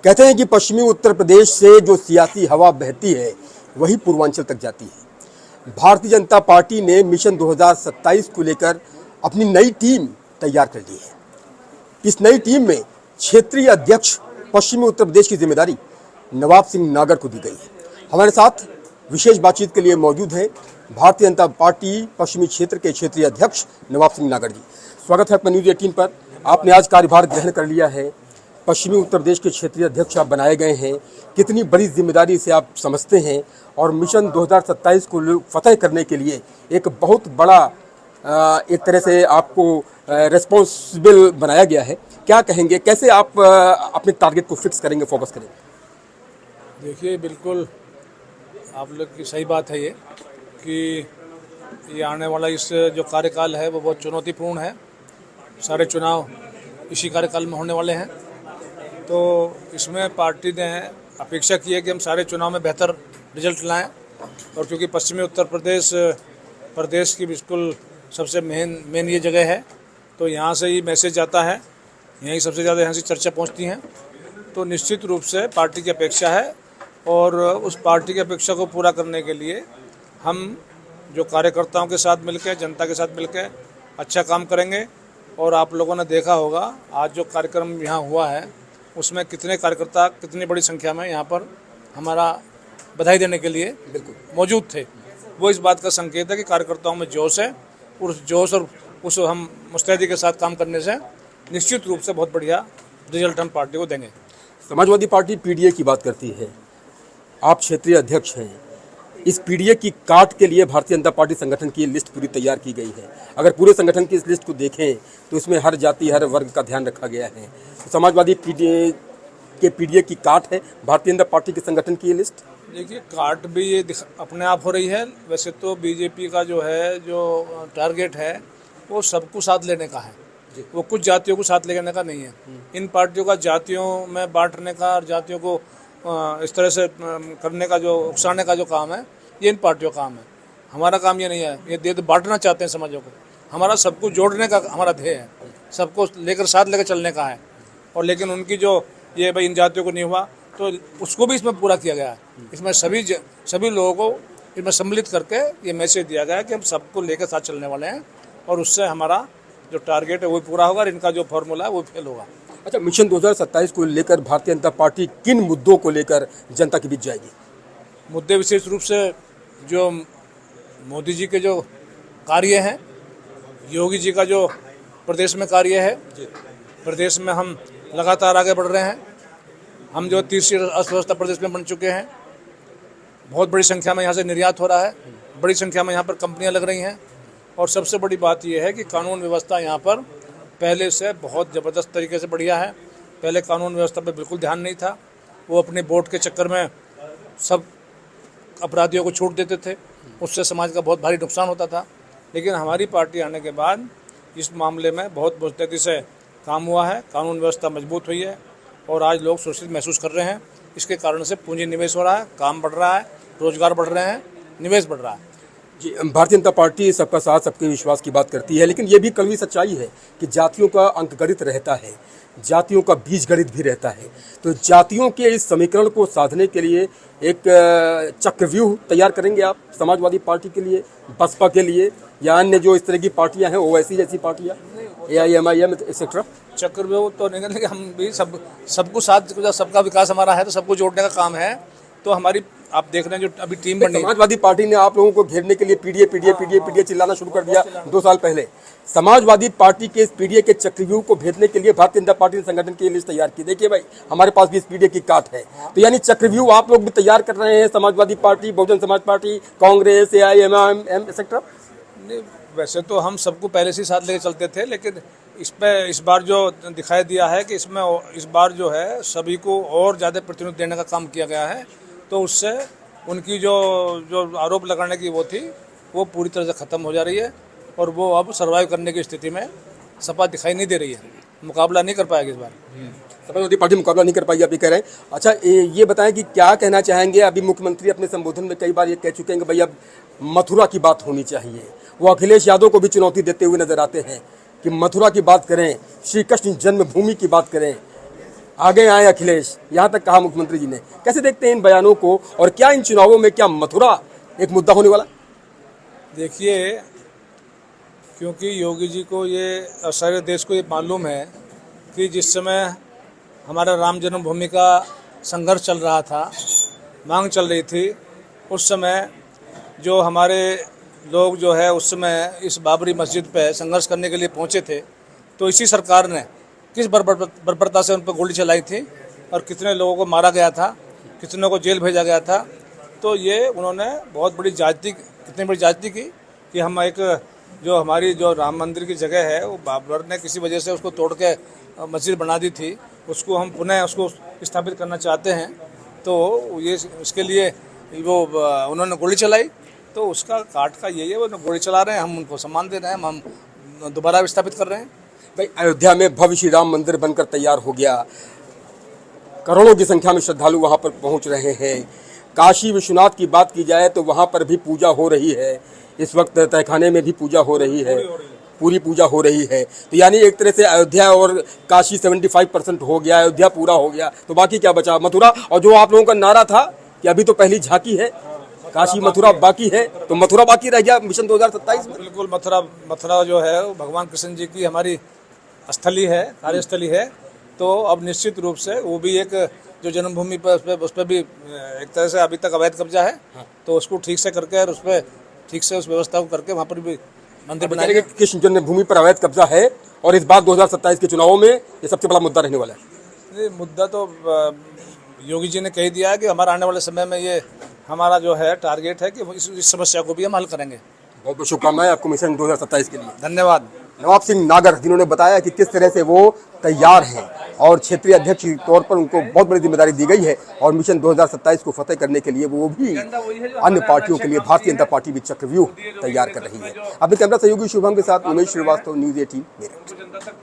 कहते हैं कि पश्चिमी उत्तर प्रदेश से जो सियासी हवा बहती है वही पूर्वांचल तक जाती है। भारतीय जनता पार्टी ने मिशन 2027 को लेकर अपनी नई टीम तैयार कर ली है। इस नई टीम में क्षेत्रीय अध्यक्ष पश्चिमी उत्तर प्रदेश की जिम्मेदारी नवाब सिंह नागर को दी गई है। हमारे साथ विशेष बातचीत के लिए मौजूद हैं भारतीय जनता पार्टी पश्चिमी क्षेत्र के क्षेत्रीय अध्यक्ष नवाब सिंह नागर जी। स्वागत है आपका न्यूज़ 18 पर। आपने आज कार्यभार ग्रहण कर लिया है, पश्चिमी उत्तर प्रदेश के क्षेत्रीय अध्यक्ष आप बनाए गए हैं। कितनी बड़ी जिम्मेदारी से आप समझते हैं और मिशन 2027 को फतह करने के लिए एक बहुत बड़ा एक तरह से आपको रिस्पॉन्सिबल बनाया गया है। क्या कहेंगे, कैसे आप अपने टारगेट को फिक्स करेंगे, फोकस करेंगे? देखिए, बिल्कुल आप लोग की सही बात है ये कि ये आने वाला इस जो कार्यकाल है वो बहुत चुनौतीपूर्ण है। सारे चुनाव इसी कार्यकाल में होने वाले हैं, तो इसमें पार्टी ने अपेक्षा की है कि हम सारे चुनाव में बेहतर रिजल्ट लाएं। और क्योंकि पश्चिमी उत्तर प्रदेश की बिल्कुल सबसे मेन ये जगह है, तो यहाँ से ही मैसेज जाता है, यहीं सबसे ज़्यादा यहाँ से चर्चा पहुँचती हैं। तो निश्चित रूप से पार्टी की अपेक्षा है और उस पार्टी की अपेक्षा को पूरा करने के लिए हम जो कार्यकर्ताओं के साथ मिलकर, जनता के साथ मिलकर अच्छा काम करेंगे। और आप लोगों ने देखा होगा आज जो कार्यक्रम यहाँ हुआ है उसमें कितने कार्यकर्ता कितनी बड़ी संख्या में यहाँ पर हमारा बधाई देने के लिए बिल्कुल मौजूद थे। वो इस बात का संकेत है कि कार्यकर्ताओं में जोश है, उस जोश और उस हम मुस्तैदी के साथ काम करने से निश्चित रूप से बहुत बढ़िया रिजल्ट हम पार्टी को देंगे। समाजवादी पार्टी पीडीए की बात करती है, आप क्षेत्रीय अध्यक्ष हैं। इस पीडीए की काट के लिए भारतीय जनता पार्टी संगठन की लिस्ट पूरी तैयार की गई है। अगर पूरे संगठन की इस लिस्ट को देखें तो इसमें हर जाति हर वर्ग का ध्यान रखा गया है। तो समाजवादी पीडीए की काट है भारतीय जनता पार्टी के संगठन की ये लिस्ट। देखिए, काट भी ये अपने आप हो रही है। वैसे तो बीजेपी का जो है जो टारगेट है वो सबको साथ लेने का है, वो कुछ जातियों को साथ लेने का नहीं है। इन पार्टियों का जातियों में बांटने का और जातियों को इस तरह से करने का, जो उकसाने का जो काम है, ये इन पार्टियों का काम है। हमारा काम ये नहीं है। ये बांटना चाहते हैं समाजों को। हमारा सबको जोड़ने का हमारा ध्येय है, सबको लेकर साथ लेकर चलने का है। और लेकिन उनकी जो ये भाई इन जातियों को नहीं हुआ तो उसको भी इसमें पूरा किया गया है। इसमें सभी लोगों को इसमें सम्मिलित करके ये मैसेज दिया गया है कि हम सबको लेकर साथ चलने वाले हैं और उससे हमारा जो टारगेट है वो पूरा होगा और इनका जो फॉर्मूला है वो फेल होगा। अच्छा, मिशन 2027 को लेकर भारतीय जनता पार्टी किन मुद्दों को लेकर जनता के बीच जाएगी? मुद्दे विशेष रूप से जो मोदी जी के जो कार्य हैं, योगी जी का जो प्रदेश में कार्य है, प्रदेश में हम लगातार आगे बढ़ रहे हैं। हम जो तीसरी अर्थव्यवस्था प्रदेश में बन चुके हैं, बहुत बड़ी संख्या में यहाँ से निर्यात हो रहा है, बड़ी संख्या में यहाँ पर कंपनियाँ लग रही हैं। और सबसे बड़ी बात यह है कि कानून व्यवस्था यहाँ पर पहले से बहुत ज़बरदस्त तरीके से बढ़िया है। पहले कानून व्यवस्था पे बिल्कुल ध्यान नहीं था। वो अपने वोट के चक्कर में सब अपराधियों को छूट देते थे, उससे समाज का बहुत भारी नुकसान होता था। लेकिन हमारी पार्टी आने के बाद इस मामले में बहुत मुस्तैदी से काम हुआ है, कानून व्यवस्था मजबूत हुई है और आज लोग सुरक्षित महसूस कर रहे हैं। इसके कारण से पूंजी निवेश हो रहा है, काम बढ़ रहा है, रोजगार बढ़ रहे हैं, निवेश बढ़ रहा है। जी, भारतीय जनता पार्टी सबका साथ सबके विश्वास की बात करती है, लेकिन ये भी कड़वी सच्चाई है कि जातियों का अंकगणित रहता है, जातियों का बीजगणित भी रहता है। तो जातियों के इस समीकरण को साधने के लिए एक चक्रव्यूह तैयार करेंगे आप समाजवादी पार्टी के लिए, बसपा के लिए, या अन्य जो इस तरह की पार्टियां हैं ओवैसी जैसी पार्टियां, AIMIM एक्सेट्रा? चक्रव्यूह तो नहीं करेंगे, हम भी सबको साथ, सबका विकास हमारा है तो सबको जोड़ने का काम है। तो हमारी आप देख रहे हैं जो अभी टीम बनी, समाजवादी पार्टी ने आप लोगों को घेरने के लिए पीडीए चिल्लाना शुरू कर दिया 2 साल पहले। समाजवादी पार्टी के इस पीडीए के चक्रव्यूह को भेदने के लिए भारतीय जनता पार्टी ने संगठन की लिस्ट तैयार की। देखिए भाई, हमारे पास भी इस पीडीए की काट है, तो यानी चक्रव्यूह आप लोग भी तैयार कर रहे हैं, Samajwadi party, Bahujan Samaj party, Congress, AIMIM etcetera? वैसे तो हम सबको पहले से साथ लेके चलते थे, लेकिन इस बार जो दिखाई दिया है कि इसमें इस बार जो है सभी को और ज़्यादा प्रतिनिधित्व देने का काम किया गया है। तो उससे उनकी जो आरोप लगाने की वो थी वो पूरी तरह से ख़त्म हो जा रही है और वो अब सर्वाइव करने की स्थिति में सपा दिखाई नहीं दे रही है। मुकाबला नहीं कर पाएगी इस बार। समाजवादी पार्टी मुकाबला नहीं कर पाई, आप ये कह रहे हैं। अच्छा, ये बताएं कि क्या कहना चाहेंगे? अभी मुख्यमंत्री अपने संबोधन में कई बार ये कह चुके हैं कि भाई अब मथुरा की बात होनी चाहिए। वो अखिलेश यादव को भी चुनौती देते हुए नजर आते हैं कि मथुरा की बात करें, श्री कृष्ण जन्मभूमि की बात करें। आगे आए अखिलेश, यहाँ तक कहा मुख्यमंत्री जी ने। कैसे देखते हैं इन बयानों को, और क्या इन चुनावों में क्या मथुरा एक मुद्दा होने वाला? देखिए, क्योंकि योगी जी को ये और सारे देश को ये मालूम है कि जिस समय हमारा राम जन्मभूमि का संघर्ष चल रहा था, मांग चल रही थी, उस समय जो हमारे लोग जो है उस समय इस बाबरी मस्जिद पे संघर्ष करने के लिए पहुंचे थे, तो इसी सरकार ने किस बर्बरता से उन पर गोली चलाई थी और कितने लोगों को मारा गया था, कितनों को जेल भेजा गया था। तो ये उन्होंने बहुत बड़ी ज्यादती, कितनी बड़ी ज्यादती की कि हम एक जो हमारी जो राम मंदिर की जगह है वो बाबर ने किसी वजह से उसको तोड़ के मस्जिद बना दी थी, उसको हम पुनः उसको स्थापित करना चाहते हैं। तो ये इसके लिए वो उन्होंने गोली चलाई, तो उसका काट का यही है, वो गोली चला रहे हैं, हम उनको सम्मान दे रहे हैं, हम दोबारा विस्थापित कर रहे हैं। भाई, अयोध्या में भव्य श्री राम मंदिर बनकर तैयार हो गया, करोड़ों की संख्या में श्रद्धालु वहां पर पहुंच रहे हैं। काशी विश्वनाथ की बात की जाए तो वहां पर भी पूजा हो रही है, इस वक्त तहखाने में भी पूजा हो रही है, पूरी पूजा हो रही है। तो यानी एक तरह से अयोध्या और काशी 75% हो गया, अयोध्या पूरा हो गया, तो बाकी क्या बचा? मथुरा। और जो आप लोगों का नारा था कि अभी तो पहली झांकी है, काशी मथुरा बाकी है, तो मथुरा बाकी रह गया मिशन 2027 में। बिल्कुल, मथुरा जो है वो भगवान कृष्ण जी की हमारी स्थली है, कार्यस्थली है। तो अब निश्चित रूप से वो भी एक जो जन्मभूमि पर उस पर भी एक तरह से अभी तक अवैध कब्जा है, तो उसको ठीक से करके और उस पर ठीक से उस व्यवस्था को करके वहाँ पर भी मंदिर बनाएंगे। कृष्ण जन्मभूमि पर अवैध कब्जा है और इस बार 2027 के चुनावों में ये सबसे बड़ा मुद्दा रहने वाला है। ये मुद्दा तो योगी जी ने कह दिया है कि हमारा आने वाले समय में ये हमारा जो है टारगेट है कि इस समस्या को भी हम हल करेंगे। बहुत बहुत शुभकामनाएं आपको मिशन 2027 के लिए। धन्यवाद। नवाब सिंह नागर, जिन्होंने बताया कि किस तरह से वो तैयार हैं और क्षेत्रीय अध्यक्ष के तौर पर उनको बहुत बड़ी जिम्मेदारी दी गई है और मिशन 2027 को फतेह करने के लिए वो भी अन्य पार्टियों के लिए भारतीय जनता पार्टी भी चक्रव्यूह तैयार कर रही है। अपने कैमरा सहयोगी शुभम के साथ उमेश श्रीवास्तव, न्यूज़ 18 मेरठ।